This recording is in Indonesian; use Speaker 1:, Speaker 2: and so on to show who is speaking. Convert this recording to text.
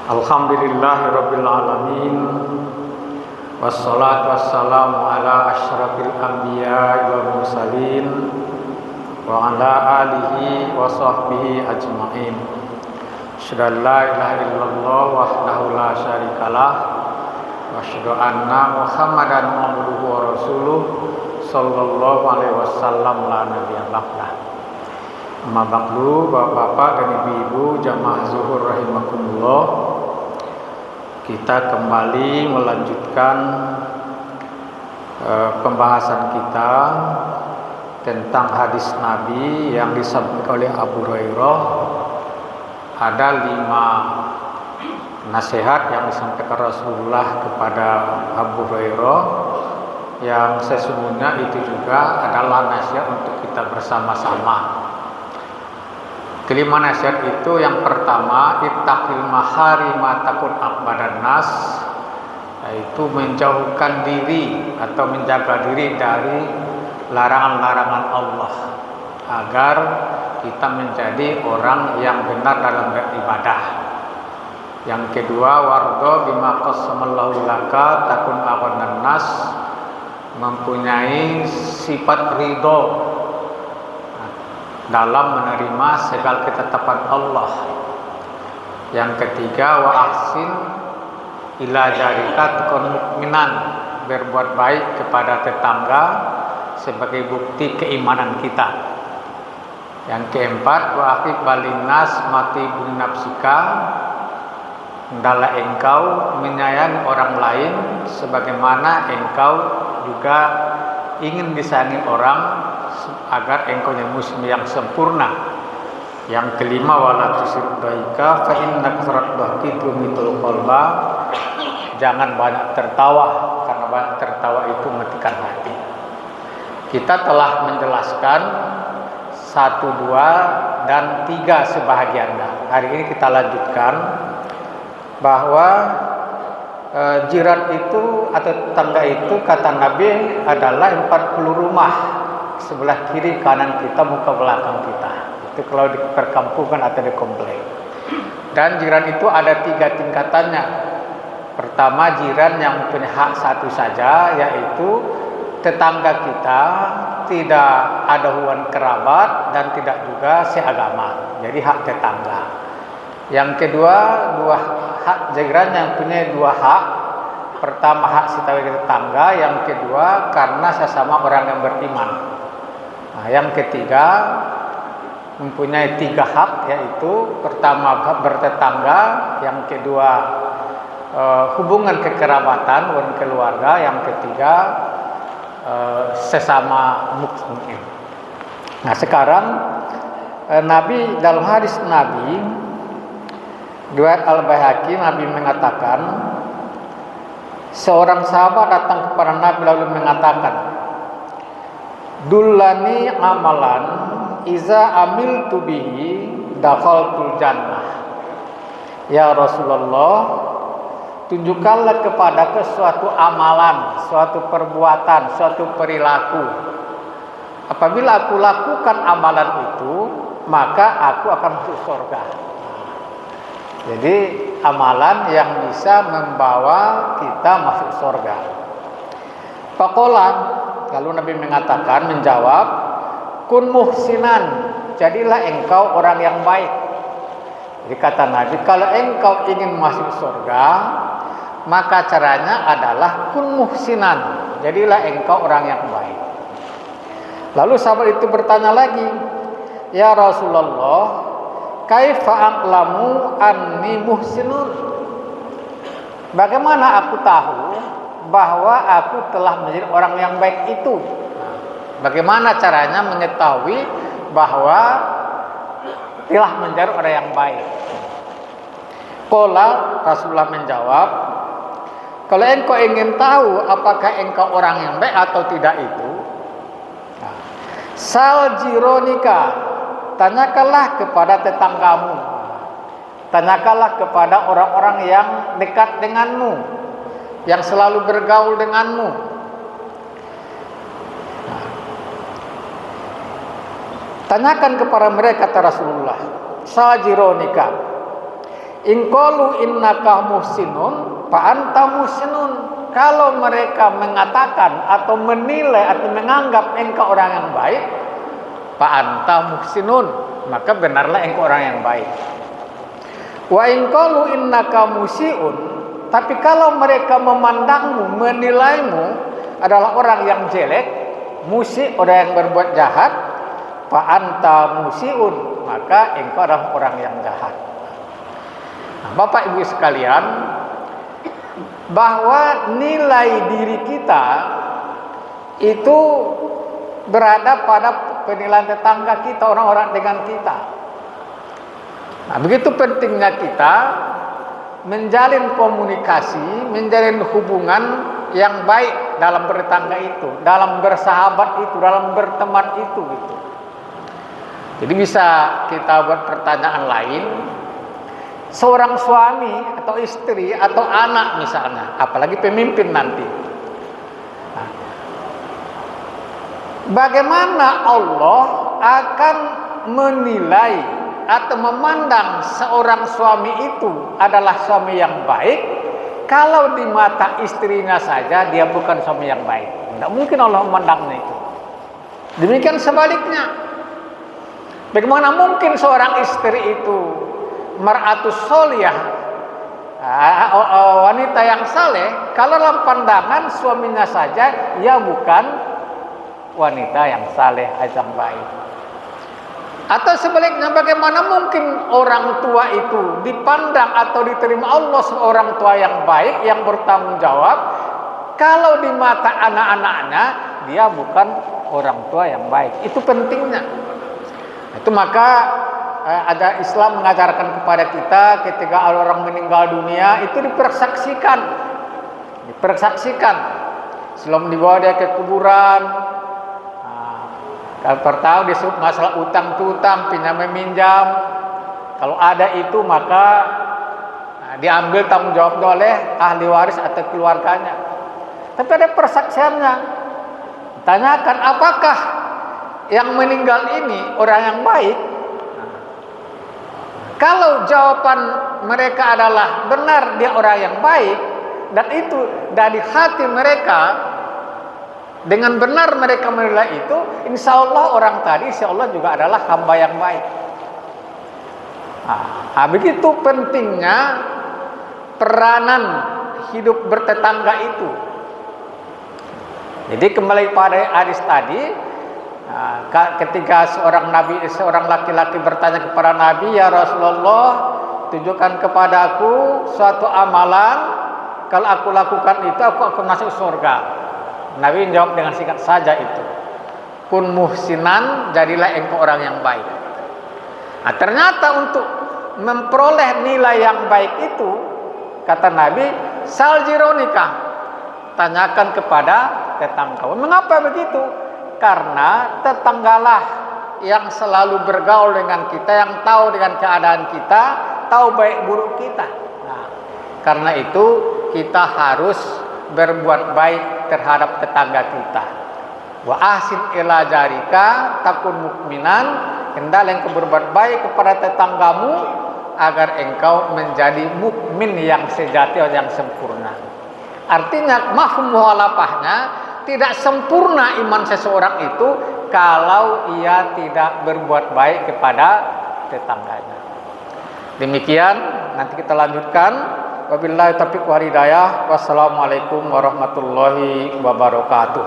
Speaker 1: Alhamdulillahirabbil alamin. Wassalatu wassalamu ala asyrafil anbiya'i wal mursalin wa ala alihi wa sahbihi ajmain. Asyhadu an la ilaha illallah wahdahu la syarikalah wa asyhadu anna Muhammadan abduhu wa rasuluh sallallahu alaihi wasallam la nabiyya ba'dah. Amma ba'du, Bapak-bapak dan ibu-ibu jamaah zuhur rahimakumullah. Kita kembali melanjutkan pembahasan kita tentang hadis Nabi yang disampaikan oleh Abu Hurairah. Ada 5 nasihat yang disampaikan Rasulullah kepada Abu Hurairah, yang sesungguhnya itu juga adalah nasihat untuk kita bersama-sama. Kelima nasihat itu, yang pertama, ittaqil maharima takun aqbadan nas, yaitu menjauhkan diri atau menjaga diri dari larangan-larangan Allah agar kita menjadi orang yang benar dalam beribadah. Yang kedua, wardo bima qasamallahu laka takun aqbadan nas, mempunyai sifat ridho dalam menerima segala ketetapan Allah. Yang ketiga, wa ahsin ila jarika takun mukminan, berbuat baik kepada tetangga sebagai bukti keimanan kita. Yang keempat, wa aqib balinnas mati bin nafsika, hendaklah engkau menyayangi orang lain sebagaimana engkau juga ingin disayangi orang, agar engkau menjadi muslim yang sempurna. Yang kelima, wala tusirdika fa inna kasrat dhahki tumitul qalba, jangan banyak tertawa karena banyak tertawa itu mematikan hati. Kita telah menjelaskan 1, 2, dan 3 sebahagiannya. Hari ini kita lanjutkan bahwa jiran itu atau tetangga itu, kata Nabi, adalah 40 rumah, sebelah kiri kanan kita, muka belakang kita. Itu kalau di perkampungan atau di komplek. Dan jiran itu ada 3 tingkatannya. Pertama, jiran yang punya hak satu saja, yaitu tetangga kita tidak ada hubungan kerabat dan tidak juga seagama, jadi hak tetangga. Yang kedua, 2 hak jiran yang punya 2 hak. Pertama, hak sebagai tetangga. Yang kedua, karena sesama orang yang beriman. Nah, yang ketiga, mempunyai 3 hak, yaitu pertama hak bertetangga, yang kedua hubungan kekerabatan, hubungan keluarga, yang ketiga sesama mukmin. Nah, sekarang Nabi, dalam hadis Nabi riwayat Al-Baihaqi, Nabi mengatakan, seorang sahabat datang kepada Nabi lalu mengatakan, dullani amalan iza amiltu bihi dakhaltul jannah. Ya Rasulullah, tunjukkanlah kepadaku suatu amalan, suatu perbuatan, suatu perilaku. Apabila aku lakukan amalan itu, maka aku akan masuk surga. Jadi amalan yang bisa membawa kita masuk surga. Faqala, lalu Nabi mengatakan, menjawab, kun muhsinan, jadilah engkau orang yang baik. Jadi kata Nabi, kalau engkau ingin masuk surga, maka caranya adalah kun muhsinan, jadilah engkau orang yang baik. Lalu sahabat itu bertanya lagi, ya Rasulullah, kaifa aqlamu anni muhsinun, bagaimana aku tahu bahwa aku telah menjadi orang yang baik itu? Bagaimana caranya mengetahui bahwa telah menjadi orang yang baik? Qala, Rasulullah menjawab, kalau engkau ingin tahu apakah engkau orang yang baik atau tidak itu, sal jironika, tanyakanlah kepada tetanggamu, tanyakanlah kepada orang-orang yang dekat denganmu, yang selalu bergaul denganmu. Tanyakan kepada mereka, kata Rasulullah, sajironika, In qalu innaka muhsinun fa anta muhsinun. Kalau mereka mengatakan atau menilai atau menganggap engkau orang yang baik, fa anta muhsinun, maka benarlah engkau orang yang baik. Wa in qalu innaka musiun, tapi kalau mereka memandangmu, menilaimu adalah orang yang jelek, musi orang yang berbuat jahat, fa anta musiun, maka engkau adalah orang yang jahat. Nah, Bapak Ibu sekalian, bahwa nilai diri kita itu berada pada penilaian tetangga kita, orang-orang dengan kita. Nah, begitu pentingnya kita menjalin komunikasi, menjalin hubungan yang baik dalam bertetangga itu, dalam bersahabat itu, dalam berteman itu gitu. Jadi bisa kita buat pertanyaan lain, seorang suami atau istri atau anak misalnya, apalagi pemimpin nanti. Nah, bagaimana Allah akan menilai atau memandang seorang suami itu adalah suami yang baik kalau di mata istrinya saja dia bukan suami yang baik? Tidak mungkin Allah memandangnya itu. Demikian sebaliknya. Bagaimana mungkin seorang istri itu mar'atus soliyah, wanita yang saleh, kalau dalam pandangan suaminya saja ia bukan wanita yang saleh yang baik? Atau sebaliknya, bagaimana mungkin orang tua itu dipandang atau diterima Allah seorang tua yang baik, yang bertanggung jawab, kalau di mata anak-anaknya dia bukan orang tua yang baik? Itu pentingnya. Itu maka ada Islam mengajarkan kepada kita ketika orang meninggal dunia itu dipersaksikan, sebelum dibawa dia ke kuburan. Kalau pertama disebut masalah utang piutang, pinjam meminjam. Kalau ada itu maka diambil tanggung jawabnya oleh ahli waris atau keluarganya. Tapi ada persaksiannya. Tanyakan apakah yang meninggal ini orang yang baik? Kalau jawaban mereka adalah benar dia orang yang baik, dan itu dari hati mereka, dengan benar mereka menilai itu, insya Allah orang tadi insya Allah juga adalah hamba yang baik. Nah, begitu pentingnya peranan hidup bertetangga itu. Jadi kembali pada hadis tadi, ketika seorang laki-laki bertanya kepada Nabi, ya Rasulullah, tunjukkan kepadaku suatu amalan, kalau aku lakukan itu aku akan masuk surga. Nabi menjawab dengan singkat saja itu, kun muhsinan, jadilah engkau orang yang baik. Nah, ternyata untuk memperoleh nilai yang baik itu, kata Nabi, sal jironika, tanyakan kepada tetangga. Mengapa begitu? Karena tetanggalah yang selalu bergaul dengan kita, yang tahu dengan keadaan kita, tahu baik buruk kita. Nah, karena itu kita harus berbuat baik terhadap tetangga kita. Wa ahsin ila jarika takun mukminan, hendaklah engkau berbuat baik kepada tetanggamu agar engkau menjadi mukmin yang sejati atau yang sempurna. Artinya mafhum mukhalafahnya, tidak sempurna iman seseorang itu kalau ia tidak berbuat baik kepada tetangganya. Demikian, nanti kita lanjutkan. Wabillahi taufiq wal hidayah. Wassalamualaikum warahmatullahi wabarakatuh.